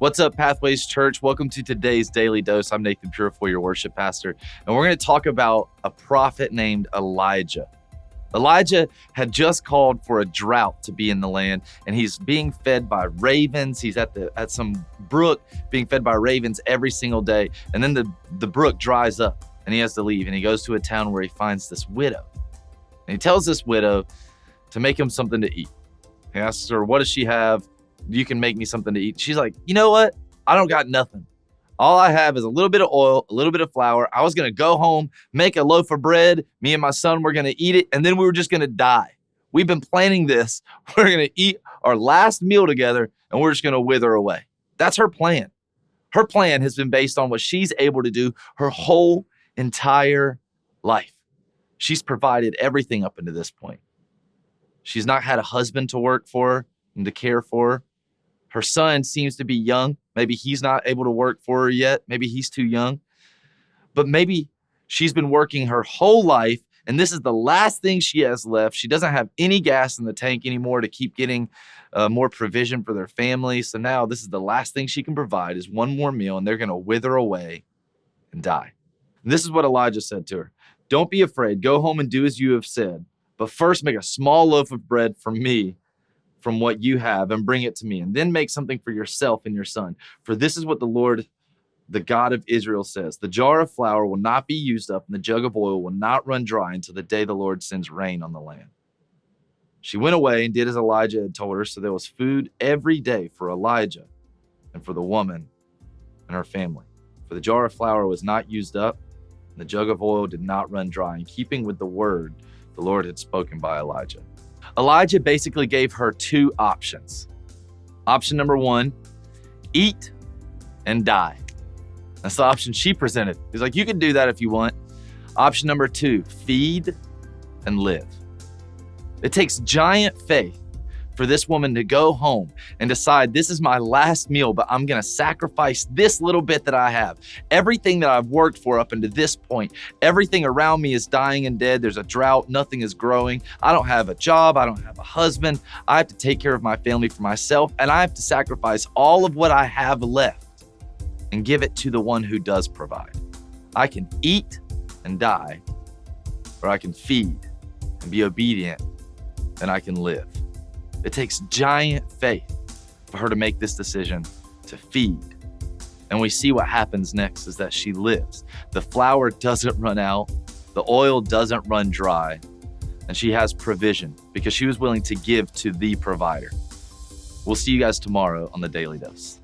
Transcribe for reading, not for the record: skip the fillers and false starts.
What's up, Pathways Church? Welcome to today's Daily Dose. I'm Nathan Purifoy, your worship pastor, and we're going to talk about a prophet named Elijah. Elijah had just called for a drought to be in the land, and he's being fed by ravens. He's at some brook being fed by ravens every single day, and then the brook dries up, and he has to leave, and he goes to a town where he finds this widow, and he tells this widow to make him something to eat. He asks her, what does she have? You can make me something to eat. She's like, you know what? I don't got nothing. All I have is a little bit of oil, a little bit of flour. I was going to go home, make a loaf of bread. Me and my son were going to eat it, and then we were just going to die. We've been planning this. We're going to eat our last meal together, and we're just going to wither away. That's her plan. Her plan has been based on what she's able to do her whole entire life. She's provided everything up until this point. She's not had a husband to work for her and to care for her. Her son seems to be young. Maybe he's not able to work for her yet. Maybe he's too young. But maybe she's been working her whole life, and this is the last thing she has left. She doesn't have any gas in the tank anymore to keep getting more provision for their family. So now this is the last thing she can provide is one more meal, and they're going to wither away and die. And this is what Elijah said to her. Don't be afraid. Go home and do as you have said. But first make a small loaf of bread for me from what you have and bring it to me, and then make something for yourself and your son. For this is what the Lord, the God of Israel says, the jar of flour will not be used up and the jug of oil will not run dry until the day the Lord sends rain on the land. She went away and did as Elijah had told her. So there was food every day for Elijah and for the woman and her family. For the jar of flour was not used up and the jug of oil did not run dry, in keeping with the word the Lord had spoken by Elijah. Elijah basically gave her two options. Option number one, eat and die. That's the option she presented. He's like, you can do that if you want. Option number two, feed and live. It takes giant faith for this woman to go home and decide, this is my last meal, but I'm going to sacrifice this little bit that I have. Everything that I've worked for up until this point, everything around me is dying and dead. There's a drought. Nothing is growing. I don't have a job. I don't have a husband. I have to take care of my family for myself, and I have to sacrifice all of what I have left and give it to the one who does provide. I can eat and die, or I can feed and be obedient, and I can live. It takes giant faith for her to make this decision to feed. And we see what happens next is that she lives. The flour doesn't run out. The oil doesn't run dry. And she has provision because she was willing to give to the provider. We'll see you guys tomorrow on the Daily Dose.